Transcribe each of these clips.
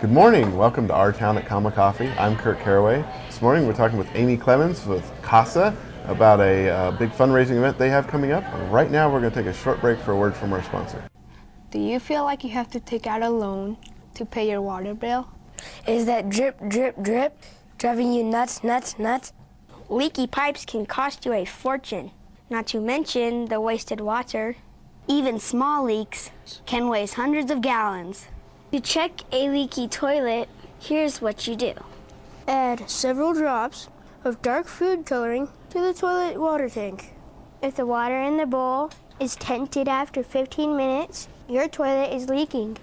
Good morning. Welcome to Our Town at Comma Coffee. I'm Kurt Caraway. This morning we're talking with Amy Clemens with Casa about a big fundraising event they have coming up. Right now we're going to take a short break for a word from our sponsor. Do you feel like you have to take out a loan to pay your water bill? Is that drip, drip, drip driving you nuts, nuts, nuts? Leaky pipes can cost you a fortune, not to mention the wasted water. Even small leaks can waste hundreds of gallons. To check a leaky toilet, here's what you do. Add several drops of dark food coloring to the toilet water tank. If the water in the bowl is tinted after 15 minutes, your toilet is leaking.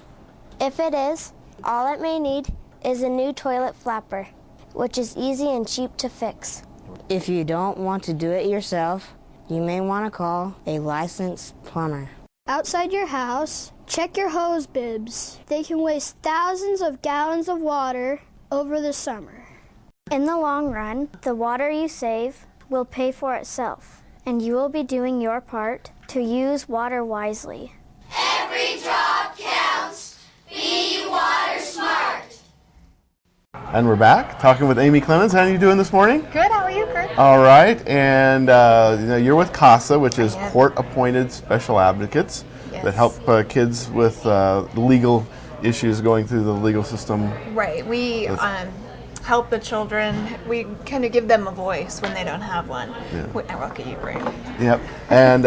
If it is, all it may need is a new toilet flapper, which is easy and cheap to fix. If you don't want to do it yourself, you may want to call a licensed plumber. Outside your house, check your hose bibs. They can waste thousands of gallons of water over the summer. In the long run, the water you save will pay for itself, and you will be doing your part to use water wisely. Every drop counts. Be water smart. And we're back talking with Amy Clemens. How are you doing this morning? Good, how are you, Kurt? All right, and you're with Casa, which is court-appointed special advocates that help kids with legal issues going through the legal system. Right, we help the children. We kind of give them a voice when they don't have one. Yeah. I look at you, right? Yep, and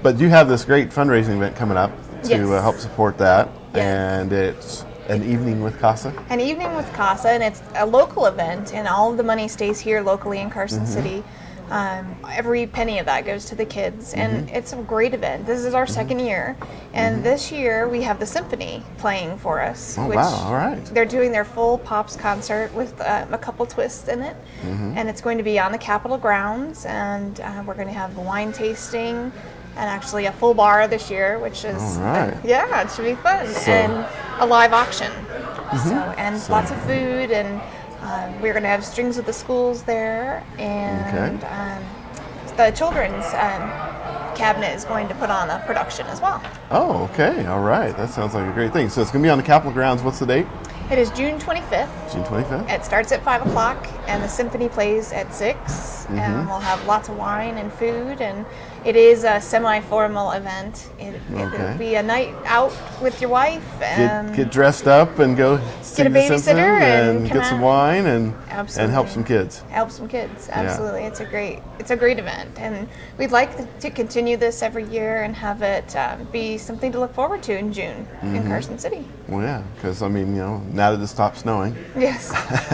but you have this great fundraising event coming up to help support that, and it's an evening with Casa? An evening with Casa, and it's a local event, and all of the money stays here locally in Carson City. Every penny of that goes to the kids, and it's a great event. This is our second year, and this year we have the symphony playing for us. Oh, wow, all right. They're doing their full Pops concert with a couple twists in it, and it's going to be on the Capitol grounds, and we're going to have wine tasting, and actually a full bar this year, which is, it should be fun, and a live auction. Lots of food, and we're going to have strings of the schools there, and the children's cabinet is going to put on a production as well. Oh, okay, all right. That sounds like a great thing. So it's going to be on the Capitol grounds. What's the date? It is June 25th. June 25th? It starts at 5 o'clock, and the symphony plays at 6, and we'll have lots of wine and food, and it is a semi-formal event. It'll be a night out with your wife. And get dressed up and go see get a the babysitter symphony and get out. some wine and help some kids. Help some kids, absolutely. Yeah. It's a great event, and we'd like to continue this every year and have it be something to look forward to in June in Carson City. Well, yeah, because I mean, now that it stopped snowing. Yes.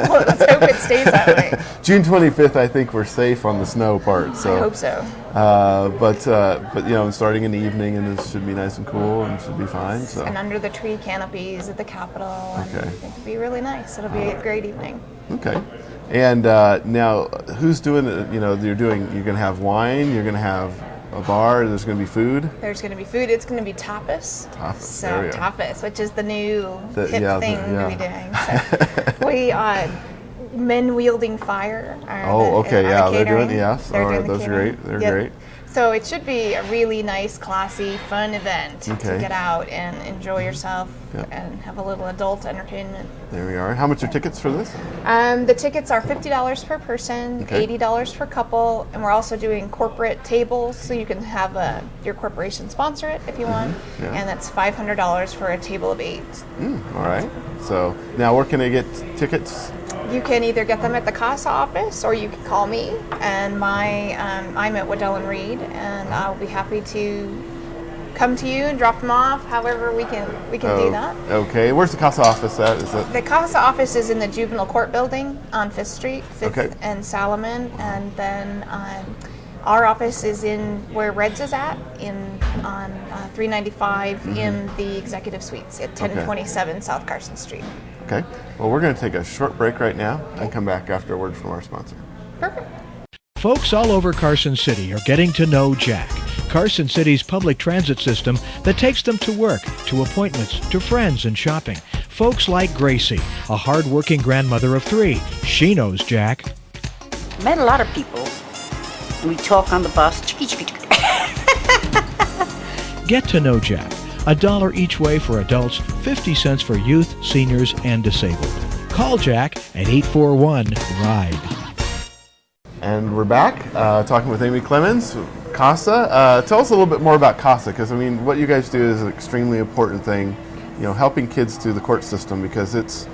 Well, let's hope it stays that way. June 25th, I think we're safe on the snow part. So I hope so. But starting in the evening, and it should be nice and cool, and should be fine. So. And under the tree canopies at the Capitol, and it'll be really nice. It'll be a great evening. Okay. And now, who's doing it? You're going to have wine. You're going to have a bar. There's going to be food. There's going to be food. It's going to be tapas. Tapas. So tapas, which is the new hip thing to be doing. So we men wielding fire. They're doing those are great. They're great. So it should be a really nice, classy, fun event to get out and enjoy yourself and have a little adult entertainment. There we are. How much are tickets for this? The tickets are $50 per person, $80 per couple, and we're also doing corporate tables, so you can have your corporation sponsor it if you want, and that's $500 for a table of 8. All right. So now where can I get tickets? You can either get them at the Casa office, or you can call me, and I'm at Waddell and Reed, and I'll be happy to come to you and drop them off. However, we can do that. Okay, where's the Casa office at? The Casa office is in the Juvenile Court Building on 5th Street, 5th and Salomon, and then our office is in where Reds is at, on 395 in the Executive Suites at 1027 South Carson Street. Okay. Well, we're going to take a short break right now and come back after a word from our sponsor. Perfect. Folks all over Carson City are getting to know Jack, Carson City's public transit system that takes them to work, to appointments, to friends and shopping. Folks like Gracie, a hard-working grandmother of 3. She knows Jack. Met a lot of people. We talk on the bus. Get to know Jack. $1 each way for adults, 50 cents for youth, seniors, and disabled. Call Jack at 841-RIDE. And we're back talking with Amy Clemens, Casa. Tell us a little bit more about Casa, because I mean, what you guys do is an extremely important thing, you know, helping kids through the court system, because it's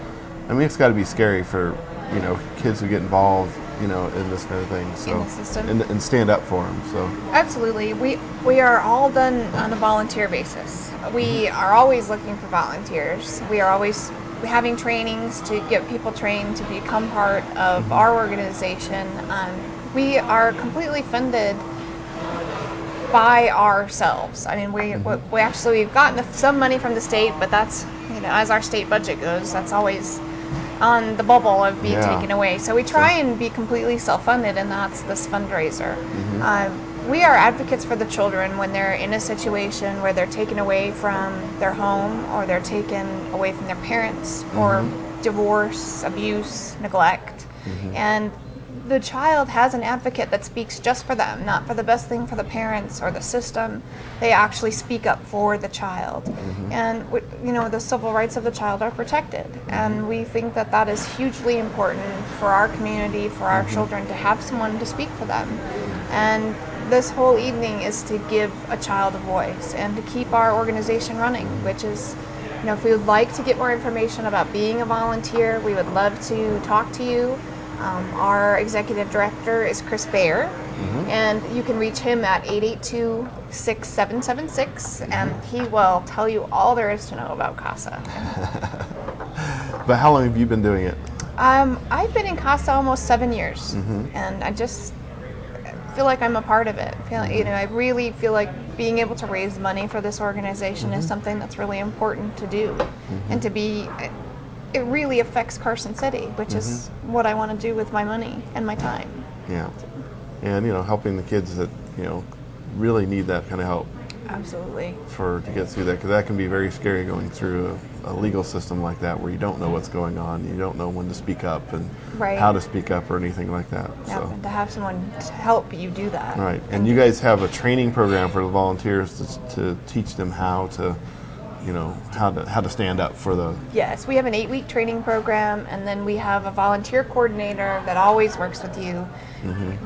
got to be scary for, you know, kids who get involved, you know, in this kind of thing. So, in the system. And stand up for them. So absolutely, we are all done on a volunteer basis. We are always looking for volunteers. We are always having trainings to get people trained to become part of our organization. We are completely funded by ourselves. I mean, we've gotten some money from the state, but that's, you know, as our state budget goes, that's always on the bubble of being taken away. So we try and be completely self-funded, and that's this fundraiser. We are advocates for the children when they're in a situation where they're taken away from their home, or they're taken away from their parents for divorce, abuse, neglect. And the child has an advocate that speaks just for them, not for the best thing for the parents or the system. They actually speak up for the child. And you know, the civil rights of the child are protected. And we think that that is hugely important for our community, for our children, to have someone to speak for them. And this whole evening is to give a child a voice and to keep our organization running, which is, you know, if we would like to get more information about being a volunteer, we would love to talk to you. Our executive director is Chris Baer, and you can reach him at 882-6776, and he will tell you all there is to know about Casa. But how long have you been doing it? I've been in Casa almost 7 years, and I just feel like I'm a part of it. You know, I really feel like being able to raise money for this organization is something that's really important to do, and to be. It really affects Carson City, which is what I want to do with my money and my time. Yeah, and you know, helping the kids that, you know, really need that kind of help. Absolutely. To get through that, because that can be very scary going through a legal system like that, where you don't know what's going on, you don't know when to speak up and how to speak up or anything like that. Yeah, and to have someone to help you do that. Right, and you guys have a training program for the volunteers to teach them how to, you know, how to stand up for the... Yes, we have an 8-week training program, and then we have a volunteer coordinator that always works with you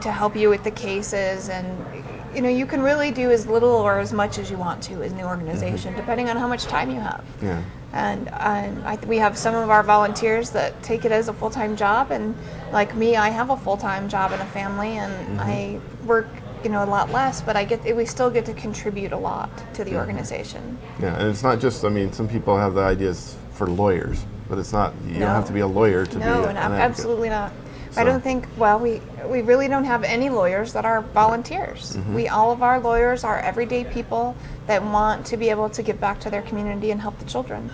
to help you with the cases. And you know, you can really do as little or as much as you want to as an organization, depending on how much time you have. Yeah. And we have some of our volunteers that take it as a full-time job, and like me, I have a full-time job and a family, and I work, you know, a lot less, but we still get to contribute a lot to the organization. Yeah, and it's not just, I mean, some people have the ideas for lawyers, but it's not, you don't have to be a lawyer to be an advocate. Absolutely not. So. I don't think, well, we really don't have any lawyers that are volunteers. All of our lawyers are everyday people that want to be able to give back to their community and help the children.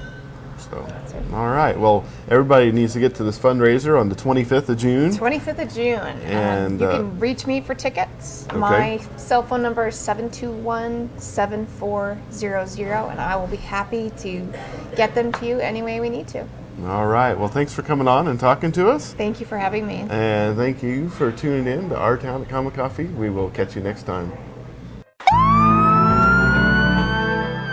So, all right. Well, everybody needs to get to this fundraiser on the 25th of June. 25th of June. And you can reach me for tickets. Okay. My cell phone number is 721-7400, and I will be happy to get them to you any way we need to. All right. Well, thanks for coming on and talking to us. Thank you for having me. And thank you for tuning in to Our Town at Common Coffee. We will catch you next time.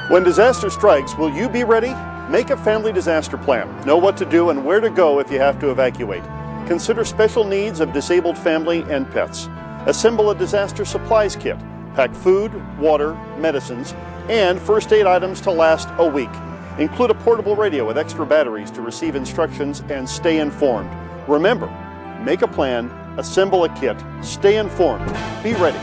When disaster strikes, will you be ready? Make a family disaster plan. Know what to do and where to go if you have to evacuate. Consider special needs of disabled family and pets. Assemble a disaster supplies kit. Pack food, water, medicines, and first aid items to last a week. Include a portable radio with extra batteries to receive instructions and stay informed. Remember, make a plan, assemble a kit, stay informed, be ready.